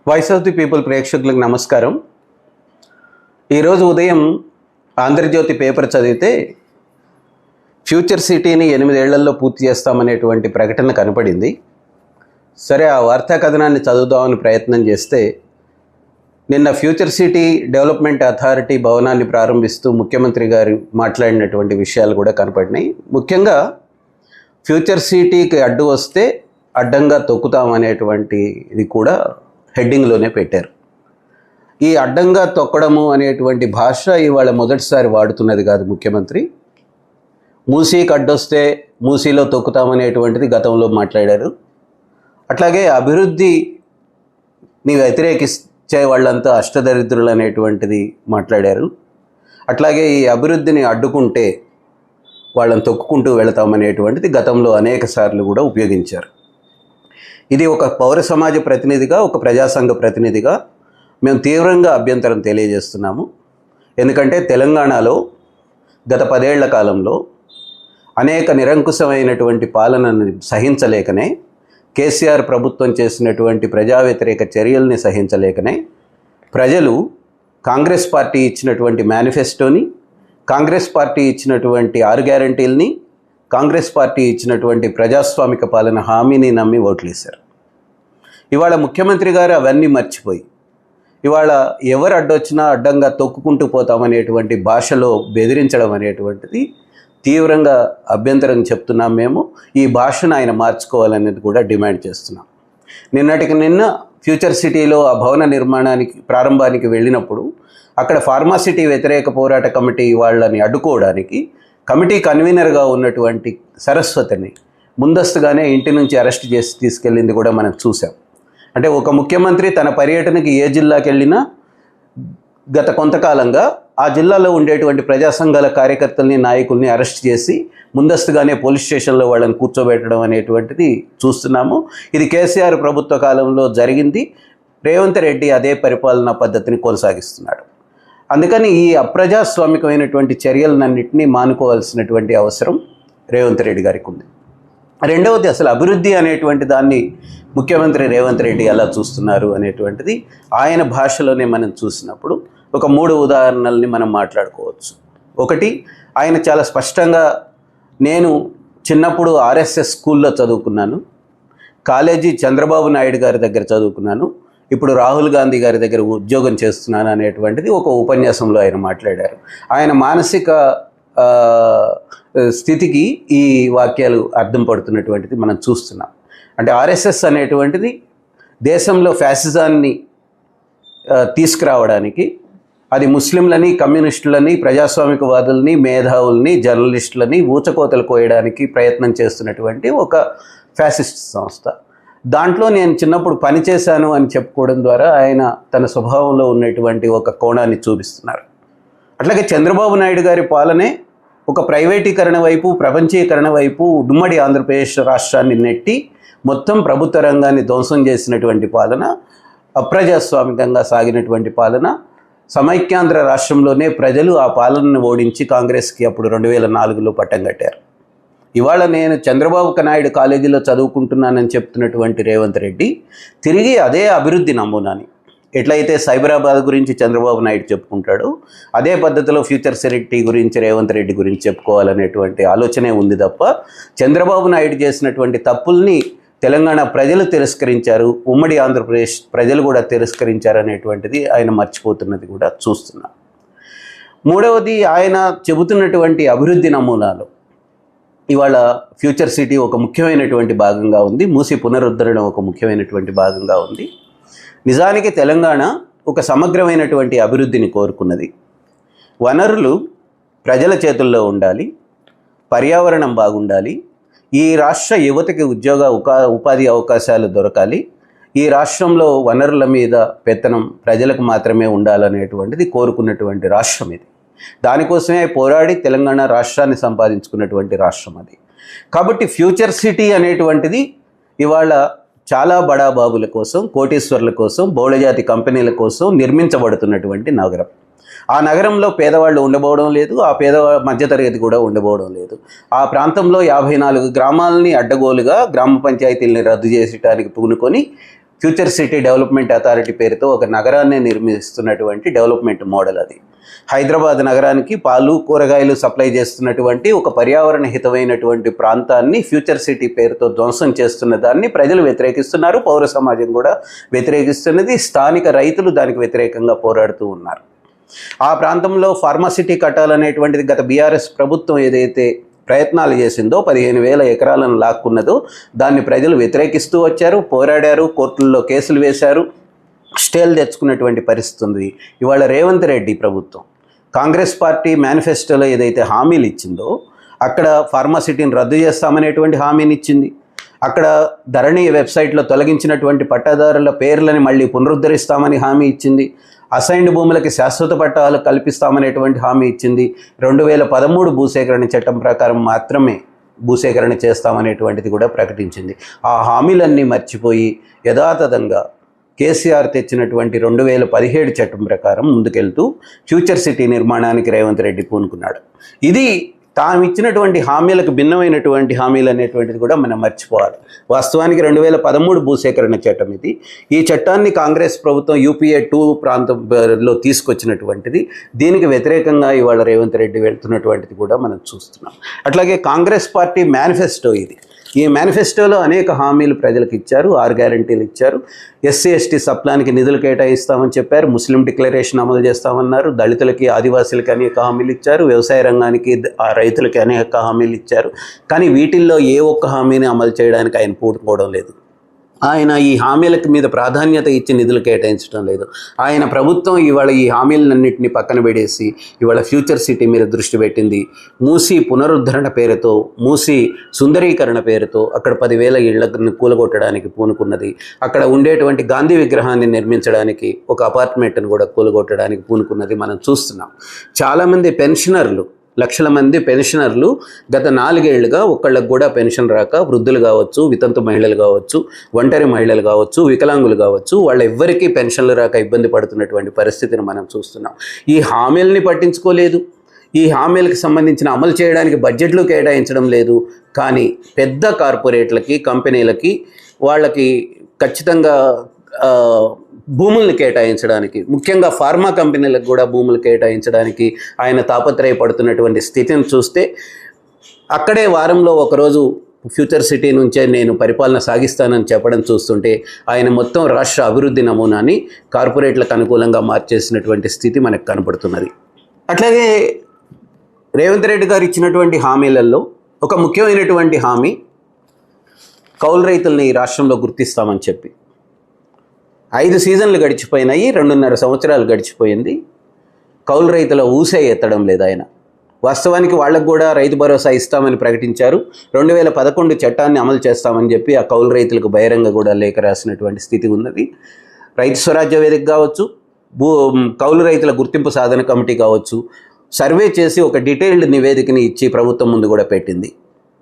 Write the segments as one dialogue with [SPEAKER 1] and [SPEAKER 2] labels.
[SPEAKER 1] Voice of the people ప్రేక్షకులకు నమస్కారం. ఈరోజు ఉదయం ఆంధ్రజ్యోతి పేపర్ చదివితే ఫ్యూచర్ సిటీని 8 ఏళ్లలో పూర్తి చేస్తామనేటువంటి ప్రకటన కనపడింది. సరే, ఆ వార్తా కథనాన్ని చదువుదామని ప్రయత్నం చేస్తే నిన్న ఫ్యూచర్ సిటీ డెవలప్మెంట్ అథారిటీ భవనాన్ని ప్రారంభిస్తూ ముఖ్యమంత్రి గారు మాట్లాడినటువంటి విషయాలు కూడా కనపడినాయి. ముఖ్యంగా ఫ్యూచర్ సిటీకి అడ్డు వస్తే అడ్డంగా తొక్కుతామనేటువంటి ఇది కూడా హెడ్డింగ్లోనే పెట్టారు. ఈ అడ్డంగా తొక్కడము అనేటువంటి భాష ఇవాళ మొదటిసారి వాడుతున్నది కాదు ముఖ్యమంత్రి. మూసీకి అడ్డొస్తే మూసీలో తొక్కుతామనేటువంటిది గతంలో మాట్లాడారు. అట్లాగే అభివృద్ధిని వ్యతిరేకించే వాళ్ళంతా అష్టదరిద్రులు అనేటువంటిది మాట్లాడారు. అట్లాగే ఈ అభివృద్ధిని అడ్డుకుంటే వాళ్ళని తొక్కుకుంటూ వెళతామనేటువంటిది గతంలో అనేక సార్లు కూడా ఉపయోగించారు. ఇది ఒక పౌర సమాజ ప్రతినిధిగా, ఒక ప్రజాసంఘ ప్రతినిధిగా మేము తీవ్రంగా అభ్యంతరం తెలియజేస్తున్నాము. ఎందుకంటే తెలంగాణలో గత 10 ఏళ్ల కాలంలో అనేక నిరంకుశమైనటువంటి పాలనను సహించలేకనే, కేసీఆర్ ప్రభుత్వం చేసినటువంటి ప్రజా వ్యతిరేక చర్యల్ని సహించలేకనే ప్రజలు కాంగ్రెస్ పార్టీ ఇచ్చినటువంటి మేనిఫెస్టోని, కాంగ్రెస్ పార్టీ ఇచ్చినటువంటి 6 గ్యారంటీల్ని, కాంగ్రెస్ పార్టీ ఇచ్చినటువంటి ప్రజాస్వామిక పాలన హామీని నమ్మి ఓట్లేశారు. ఇవాళ ముఖ్యమంత్రి గారు అవన్నీ మర్చిపోయి ఇవాళ ఎవరు అడ్డొచ్చినా అడ్డంగా తొక్కుకుంటూ పోతామనేటువంటి భాషలో బెదిరించడం అనేటువంటిది తీవ్రంగా అభ్యంతరం చెప్తున్నాం. మేము ఈ భాషను ఆయన మార్చుకోవాలనేది కూడా డిమాండ్ చేస్తున్నాం. నిన్నటికి నిన్న ఫ్యూచర్ సిటీలో ఆ భవన నిర్మాణానికి ప్రారంభానికి వెళ్ళినప్పుడు అక్కడ ఫార్మాసిటీ వ్యతిరేక పోరాట కమిటీ వాళ్ళని అడ్డుకోవడానికి కమిటీ కన్వీనర్గా ఉన్నటువంటి సరస్వతిని ముందస్తుగానే ఇంటి నుంచి అరెస్ట్ చేసి తీసుకెళ్ళింది కూడా మనం చూసాం. అంటే ఒక ముఖ్యమంత్రి తన పర్యటనకి ఏ జిల్లాకి వెళ్ళినా గత కొంతకాలంగా ఆ జిల్లాలో ఉండేటువంటి ప్రజా సంఘాల కార్యకర్తల్ని, నాయకుల్ని అరెస్ట్ చేసి ముందస్తుగానే పోలీస్ స్టేషన్లో వాళ్ళని కూర్చోబెట్టడం అనేటువంటిది చూస్తున్నాము. ఇది కేసీఆర్ ప్రభుత్వ కాలంలో జరిగింది. రేవంత్ రెడ్డి అదే పరిపాలనా పద్ధతిని కొనసాగిస్తున్నాడు. అందుకని ఈ అప్రజాస్వామికమైనటువంటి చర్యలన్నింటినీ మానుకోవాల్సినటువంటి అవసరం రేవంత్ రెడ్డి గారికి ఉంది. రెండవది, అసలు అభివృద్ధి అనేటువంటి దాన్ని ముఖ్యమంత్రి రేవంత్ రెడ్డి ఎలా చూస్తున్నారు అనేటువంటిది ఆయన భాషలోనే మనం చూసినప్పుడు ఒక 3 ఉదాహరణల్ని మనం మాట్లాడుకోవచ్చు. ఒకటి, ఆయన చాలా స్పష్టంగా నేను చిన్నప్పుడు ఆర్ఎస్ఎస్ స్కూల్లో చదువుకున్నాను, కాలేజీ చంద్రబాబు నాయుడు గారి దగ్గర చదువుకున్నాను, ఇప్పుడు రాహుల్ గాంధీ గారి దగ్గర ఉద్యోగం చేస్తున్నాను అనేటువంటిది ఒక ఉపన్యాసంలో ఆయన మాట్లాడారు. ఆయన మానసిక స్థితికి ఈ వాక్యాలు అర్థం పడుతున్నటువంటిది మనం చూస్తున్నాం. అంటే ఆర్ఎస్ఎస్ అనేటువంటిది దేశంలో ఫ్యాసిజాన్ని తీసుకురావడానికి, అది ముస్లింలని, కమ్యూనిస్టులని, ప్రజాస్వామికవాదుల్ని, మేధావుల్ని, జర్నలిస్టులని ఊచకోతలు కోయడానికి ప్రయత్నం చేస్తున్నటువంటి ఒక ఫ్యాసిస్ట్ సంస్థ. దాంట్లో నేను చిన్నప్పుడు పనిచేశాను అని చెప్పుకోవడం ద్వారా ఆయన తన స్వభావంలో ఉన్నటువంటి ఒక కోణాన్ని చూపిస్తున్నారు. అట్లాగే చంద్రబాబు నాయుడు గారి పాలనే ఒక ప్రైవేటీకరణ వైపు, ప్రపంచీకరణ వైపు ఉమ్మడి ఆంధ్రప్రదేశ్ రాష్ట్రాన్ని నెట్టి మొత్తం ప్రభుత్వ రంగాన్ని ధ్వంసం చేసినటువంటి పాలన, అప్రజాస్వామికంగా సాగినటువంటి పాలన. సమైక్యాంధ్ర రాష్ట్రంలోనే ప్రజలు ఆ పాలనను ఓడించి కాంగ్రెస్కి అప్పుడు 2004లో పట్టం కట్టారు. ఇవాళ నేను చంద్రబాబు నాయుడు కాలేజీలో చదువుకుంటున్నానని చెప్తున్నటువంటి రేవంత్ రెడ్డి తిరిగి అదే అభివృద్ధి నమూనాని, ఎట్లయితే సైబరాబాద్ గురించి చంద్రబాబు నాయుడు చెప్పుకుంటాడు, అదే పద్ధతిలో ఫ్యూచర్ సిటీ గురించి రేవంత్ రెడ్డి గురించి చెప్పుకోవాలనేటువంటి ఆలోచనే ఉంది తప్ప చంద్రబాబు నాయుడు చేసినటువంటి తప్పుల్ని తెలంగాణ ప్రజలు తిరస్కరించారు, ఉమ్మడి ఆంధ్రప్రదేశ్ ప్రజలు కూడా తిరస్కరించారు అనేటువంటిది ఆయన మర్చిపోతున్నది కూడా చూస్తున్నాం. మూడవది, ఆయన చెబుతున్నటువంటి అభివృద్ధి నమూనాలు ఇవాళ ఫ్యూచర్ సిటీ ఒక ముఖ్యమైనటువంటి భాగంగా ఉంది, మూసి పునరుద్ధరణ ఒక ముఖ్యమైనటువంటి భాగంగా ఉంది. నిజానికి తెలంగాణ ఒక సమగ్రమైనటువంటి అభివృద్ధిని కోరుకున్నది. వనరులు ప్రజల చేతుల్లో ఉండాలి, పర్యావరణం బాగుండాలి, ఈ రాష్ట్ర యువతకి ఉపాధి అవకాశాలు దొరకాలి, ఈ రాష్ట్రంలో వనరుల మీద పెత్తనం ప్రజలకు మాత్రమే ఉండాలనేటువంటిది కోరుకున్నటువంటి రాష్ట్రం ఇది. దానికోసమే పోరాడి తెలంగాణ రాష్ట్రాన్ని సంపాదించుకున్నటువంటి రాష్ట్రం అది. కాబట్టి ఫ్యూచర్ సిటీ అనేటువంటిది ఇవాళ చాలా బడాబాబుల కోసం, కోటీశ్వర్ల కోసం, బహుళజాతి కంపెనీల కోసం నిర్మించబడుతున్నటువంటి నగరం. ఆ నగరంలో పేదవాళ్ళు ఉండబోవడం లేదు, ఆ మధ్యతరగతి కూడా ఉండబోవడం లేదు. ఆ ప్రాంతంలో 54 గ్రామాలని అడ్డగోలుగా గ్రామ పంచాయతీలని రద్దు చేసడానికి పూనుకొని ఫ్యూచర్ సిటీ డెవలప్మెంట్ అథారిటీ పేరుతో ఒక నగరాన్ని నిర్మిస్తున్నటువంటి డెవలప్మెంట్ మోడల్ అది. హైదరాబాద్ నగరానికి పాలు కూరగాయలు సప్లై చేస్తున్నటువంటి ఒక పర్యావరణ హితమైనటువంటి ప్రాంతాన్ని ఫ్యూచర్ సిటీ పేరుతో ధ్వంసం చేస్తున్న దాన్ని ప్రజలు వ్యతిరేకిస్తున్నారు, పౌర సమాజం కూడా వ్యతిరేకిస్తున్నది, స్థానిక రైతులు దానికి వ్యతిరేకంగా పోరాడుతూ ఉన్నారు. ఆ ప్రాంతంలో ఫార్మాసిటీ కట్టాలనేటువంటిది గత బీఆర్ఎస్ ప్రభుత్వం ఏదైతే ప్రయత్నాలు చేసిందో 15,000 ఎకరాలను లాక్కున్నదో దాన్ని ప్రజలు వ్యతిరేకిస్తూ వచ్చారు, పోరాడారు, కోర్టుల్లో కేసులు వేశారు, స్టేలు తెచ్చుకున్నటువంటి పరిస్థితి ఉంది. ఇవాళ రేవంత్ రెడ్డి ప్రభుత్వం కాంగ్రెస్ పార్టీ మేనిఫెస్టోలో ఏదైతే హామీలు ఇచ్చిందో అక్కడ ఫార్మాసిటీని రద్దు చేస్తామనేటువంటి హామీని ఇచ్చింది. అక్కడ ధరణి వెబ్సైట్లో తొలగించినటువంటి పట్టాదారుల పేర్లని మళ్ళీ పునరుద్ధరిస్తామని హామీ ఇచ్చింది. అసైన్డ్ భూములకి శాశ్వత పట్టాలు కల్పిస్తామనేటువంటి హామీ ఇచ్చింది. 2013 భూసేకరణ చట్టం ప్రకారం మాత్రమే భూసేకరణ చేస్తామనేటువంటిది కూడా ప్రకటించింది. ఆ హామీలన్నీ మర్చిపోయి యథాతథంగా కేసీఆర్ తెచ్చినటువంటి 2017 చట్టం ప్రకారం ముందుకెళ్తూ ఫ్యూచర్ సిటీ నిర్మాణానికి రేవంత్ రెడ్డి పూనుకున్నాడు. ఇది తాము ఇచ్చినటువంటి హామీలకు భిన్నమైనటువంటి హామీలు అనేటువంటిది కూడా మనం మర్చిపోవాలి. వాస్తవానికి 2013 భూసేకరణ చట్టం ఇది. ఈ చట్టాన్ని కాంగ్రెస్ ప్రభుత్వం UPA 2 ప్రాంతంలో తీసుకొచ్చినటువంటిది. దీనికి వ్యతిరేకంగా ఇవాళ రేవంత్ రెడ్డి వెళ్తున్నటువంటిది కూడా మనం చూస్తున్నాం. అట్లాగే కాంగ్రెస్ పార్టీ మేనిఫెస్టో ఇది. ఈ మేనిఫెస్టోలో అనేక హామీలు ప్రజలకు ఇచ్చారు, 6 గ్యారంటీలు ఇచ్చారు. SC/ST సప్లానికి నిధులు కేటాయిస్తామని చెప్పారు, ముస్లిం డిక్లరేషన్ అమలు చేస్తామన్నారు, దళితులకి ఆదివాసీలకి అనేక హామీలు ఇచ్చారు, వ్యవసాయ రంగానికి రైతులకి అనేక హామీలు ఇచ్చారు. కానీ వీటిల్లో ఏ ఒక్క హామీని అమలు చేయడానికి ఆయన పూనుకోవడం లేదు. ఆయన ఈ హామీలకు మీద ప్రాధాన్యత ఇచ్చి నిధులు కేటాయించడం లేదు. ఆయన ప్రభుత్వం ఇవాళ ఈ హామీలన్నింటినీ పక్కన పెడేసి ఇవాళ ఫ్యూచర్ సిటీ మీద దృష్టి పెట్టింది. మూసీ పునరుద్ధరణ పేరుతో, మూసీ సుందరీకరణ పేరుతో అక్కడ 10,000 ఇళ్లను కూలగొట్టడానికి పూనుకున్నది. అక్కడ ఉండేటువంటి గాంధీ విగ్రహాన్ని నిర్మించడానికి ఒక అపార్ట్మెంట్ను కూడా కూలగొట్టడానికి పూనుకున్నది మనం చూస్తున్నాం. చాలామంది పెన్షనర్లు, లక్షల మంది పెన్షనర్లు గత 4 ఏళ్లుగా ఒక్కళ్ళకు కూడా పెన్షన్ రాక వృద్ధులు కావచ్చు, వితంతు మహిళలు కావచ్చు, ఒంటరి మహిళలు కావచ్చు, వికలాంగులు కావచ్చు, వాళ్ళ ఎవ్వరికీ పెన్షన్లు రాక ఇబ్బంది పడుతున్నటువంటి పరిస్థితిని మనం చూస్తున్నాం. ఈ హామీలని పట్టించుకోలేదు, ఈ హామీలకు సంబంధించిన అమలు చేయడానికి బడ్జెట్లు కేటాయించడం లేదు. కానీ పెద్ద కార్పొరేట్లకి, కంపెనీలకి వాళ్ళకి ఖచ్చితంగా భూముల్ని కేటాయించడానికి, ముఖ్యంగా ఫార్మా కంపెనీలకు కూడా భూములు కేటాయించడానికి ఆయన తాపత్రయపడుతున్నటువంటి స్థితిని చూస్తే అక్కడే వారంలో ఒకరోజు ఫ్యూచర్ సిటీ నుంచే నేను పరిపాలన సాగిస్తానని చెప్పడం చూస్తుంటే ఆయన మొత్తం రాష్ట్ర అభివృద్ధి నమూనాని కార్పొరేట్లకు అనుకూలంగా మార్చేసినటువంటి స్థితి మనకు కనపడుతున్నది. అట్లాగే రేవంత్ రెడ్డి గారు ఇచ్చినటువంటి హామీలలో ఒక ముఖ్యమైనటువంటి హామీ కౌలు రైతుల్ని ఈ రాష్ట్రంలో గుర్తిస్తామని చెప్పి 5 సీజన్లు గడిచిపోయినాయి, 2.5 సంవత్సరాలు గడిచిపోయింది. కౌలు రైతుల ఊసే ఎత్తడం లేదు ఆయన. వాస్తవానికి వాళ్ళకు కూడా రైతు భరోసా ఇస్తామని ప్రకటించారు. 2011 చట్టాన్ని అమలు చేస్తామని చెప్పి ఆ కౌలు రైతులకు బహిరంగ కూడా లేఖ రాసినటువంటి స్థితి ఉన్నది. రైతు స్వరాజ్య వేదిక కావచ్చు, కౌలు రైతుల గుర్తింపు సాధన కమిటీ కావచ్చు, సర్వే చేసి ఒక డీటెయిల్డ్ నివేదికని ఇచ్చి ప్రభుత్వం ముందు కూడా పెట్టింది.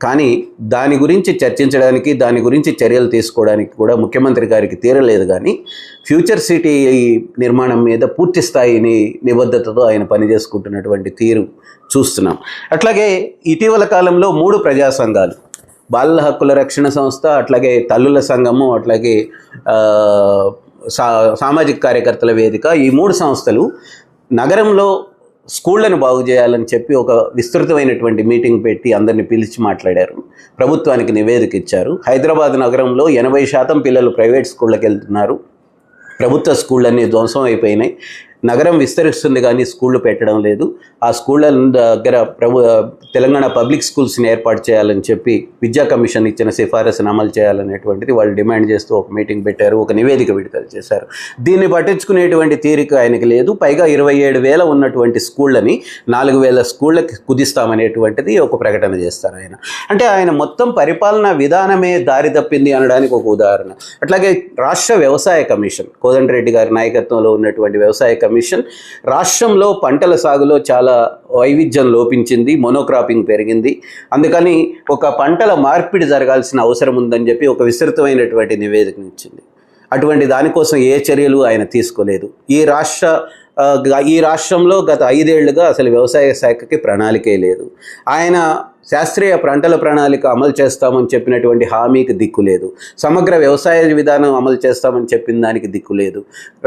[SPEAKER 1] కానీ దాని గురించి చర్చించడానికి, దాని గురించి చర్యలు తీసుకోవడానికి కూడా ముఖ్యమంత్రి గారికి తీరలేదు. కానీ ఫ్యూచర్ సిటీ నిర్మాణం మీద పూర్తి స్థాయిని నిబద్ధతతో ఆయన పనిచేసుకుంటున్నటువంటి తీరు చూస్తున్నాం. అట్లాగే ఇటీవల కాలంలో 3 ప్రజా సంఘాలు, బాలల హక్కుల రక్షణ సంస్థ, అట్లాగే తల్లుల సంఘము, అట్లాగే సామాజిక కార్యకర్తల వేదిక, ఈ 3 సంస్థలు నగరంలో స్కూళ్లను బాగు చేయాలని చెప్పి ఒక విస్తృతమైనటువంటి మీటింగ్ పెట్టి అందరిని పిలిచి మాట్లాడారు. ప్రభుత్వానికి నివేదిక ఇచ్చారు. హైదరాబాద్ నగరంలో 80% పిల్లలు ప్రైవేట్ స్కూళ్ళకి వెళ్తున్నారు. ప్రభుత్వ స్కూళ్ళన్నీ ధ్వంసం అయిపోయినాయి. నగరం విస్తరిస్తుంది కానీ స్కూళ్ళు పెట్టడం లేదు. ఆ స్కూళ్ళ దగ్గర తెలంగాణ పబ్లిక్ స్కూల్స్ని ఏర్పాటు చేయాలని చెప్పి విద్యా కమిషన్ ఇచ్చిన సిఫారసును అమలు చేయాలనేటువంటిది వాళ్ళు డిమాండ్ చేస్తూ ఒక మీటింగ్ పెట్టారు, ఒక నివేదిక విడుదల చేశారు. దీన్ని పట్టించుకునేటువంటి తీరిక ఆయనకి లేదు. పైగా 27,000 ఉన్నటువంటి స్కూళ్ళని 4,000 స్కూళ్ళకి కుదిస్తామనేటువంటిది ఒక ప్రకటన చేస్తారు ఆయన. అంటే ఆయన మొత్తం పరిపాలనా విధానమే దారి తప్పింది అనడానికి ఒక ఉదాహరణ. అట్లాగే రాష్ట్ర వ్యవసాయ కమిషన్, కోదండరెడ్డి గారి నాయకత్వంలో ఉన్నటువంటి వ్యవసాయ కమిషన్ రాష్ట్రంలో పంటల సాగులో చాలా వైవిధ్యం లోపించింది, మోనోక్రాపింగ్ పెరిగింది. అందుకని ఒక పంటల మార్పిడి జరగాల్సిన అవసరం ఉందని చెప్పి ఒక విస్తృతమైనటువంటి నివేదికను ఇచ్చింది. అటువంటి దానికోసం ఏ చర్యలు ఆయన తీసుకోలేదు. ఈ రాష్ట్రంలో గత 5 ఏళ్లుగా అసలు వ్యవసాయ శాఖకి ప్రణాళికే లేదు. ఆయన శాస్త్రీయ పంటల ప్రణాళిక అమలు చేస్తామని చెప్పినటువంటి హామీకి దిక్కు లేదు. సమగ్ర వ్యవసాయ విధానం అమలు చేస్తామని చెప్పిన దానికి దిక్కు లేదు.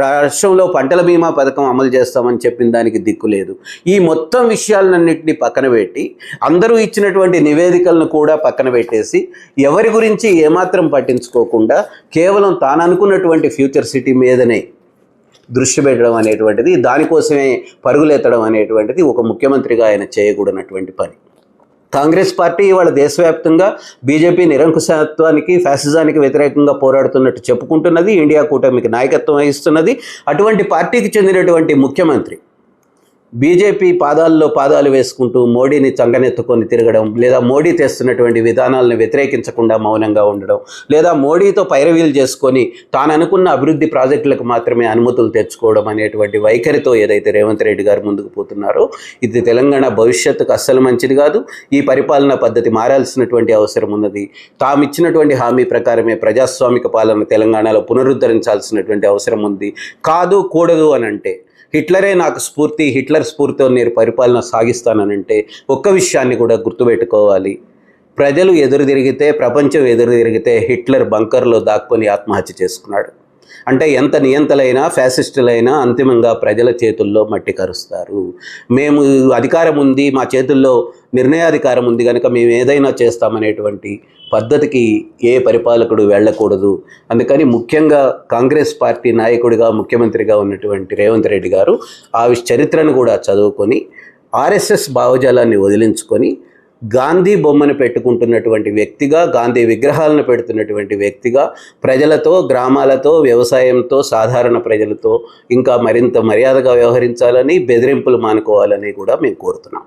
[SPEAKER 1] రాష్ట్రంలో పంటల బీమా పథకం అమలు చేస్తామని చెప్పిన దానికి దిక్కు లేదు. ఈ మొత్తం విషయాలన్నింటినీ పక్కన పెట్టి అందరూ ఇచ్చినటువంటి నివేదికలను కూడా పక్కన పెట్టేసి ఎవరి గురించి ఏమాత్రం పట్టించుకోకుండా కేవలం తాను అనుకున్నటువంటి ఫ్యూచర్ సిటీ మీదనే దృష్టి పెట్టడం అనేటువంటిది, దానికోసమే పరుగులెత్తడం అనేటువంటిది ఒక ముఖ్యమంత్రిగా ఆయన చేయకూడనటువంటి పని. కాంగ్రెస్ పార్టీ ఇవాళ దేశవ్యాప్తంగా బీజేపీ నిరంకుశత్వానికి, ఫ్యాసిజానికి వ్యతిరేకంగా పోరాడుతున్నట్టు చెప్పుకుంటున్నది. ఇండియా కూటమికి నాయకత్వం వహిస్తున్నది. అటువంటి పార్టీకి చెందినటువంటి ముఖ్యమంత్రి బీజేపీ పాదాల్లో పాదాలు వేసుకుంటూ మోడీని చంగనెత్తుకొని తిరగడం, లేదా మోడీ తెస్తున్నటువంటి విధానాలను వ్యతిరేకించకుండా మౌనంగా ఉండడం, లేదా మోడీతో పైరవీలు చేసుకొని తాను అనుకున్న అభివృద్ధి ప్రాజెక్టులకు మాత్రమే అనుమతులు తెచ్చుకోవడం అనేటువంటి వైఖరితో ఏదైతే రేవంత్ రెడ్డి గారు ముందుకు పోతున్నారో ఇది తెలంగాణ భవిష్యత్తుకు అస్సలు మంచిది కాదు. ఈ పరిపాలనా పద్ధతి మారాల్సినటువంటి అవసరం ఉన్నది. తామిచ్చినటువంటి హామీ ప్రకారమే ప్రజాస్వామిక పాలన తెలంగాణలో పునరుద్ధరించాల్సినటువంటి అవసరం ఉంది. కాదు కూడదు అని అంటే హిట్లరే నాకు స్ఫూర్తి, హిట్లర్ స్ఫూర్తితో నేను పరిపాలన సాగిస్తానంటే ఒక్క విషయాన్ని కూడా గుర్తుపెట్టుకోవాలి. ప్రజలు ఎదురు తిరిగితే, ప్రపంచం ఎదురు తిరిగితే హిట్లర్ బంకర్లో దాక్కొని ఆత్మహత్య చేసుకున్నాడు. అంటే ఎంత నియంతలైనా, ఫ్యాసిస్టులైనా అంతిమంగా ప్రజల చేతుల్లో మట్టి కరుస్తారు. మేము అధికారం ఉంది, మా చేతుల్లో నిర్ణయాధికారం ఉంది కనుక మేము ఏదైనా చేస్తామనేటువంటి పద్ధతికి ఏ పరిపాలకుడు వెళ్ళకూడదు. అందుకని ముఖ్యంగా కాంగ్రెస్ పార్టీ నాయకుడిగా, ముఖ్యమంత్రిగా ఉన్నటువంటి రేవంత్ రెడ్డి గారు ఆ చరిత్రను కూడా చదువుకొని ఆర్ఎస్ఎస్ భావజాలాన్ని వదిలించుకొని గాంధీ బొమ్మను పెట్టుకుంటున్నటువంటి వ్యక్తిగా, గాంధీ విగ్రహాలను పెడుతున్నటువంటి వ్యక్తిగా ప్రజలతో, గ్రామాలతో, వ్యవసాయంతో, సాధారణ ప్రజలతో ఇంకా మరింత మర్యాదగా వ్యవహరించాలని, బెదిరింపులు మానుకోవాలని కూడా మేము కోరుతున్నాం.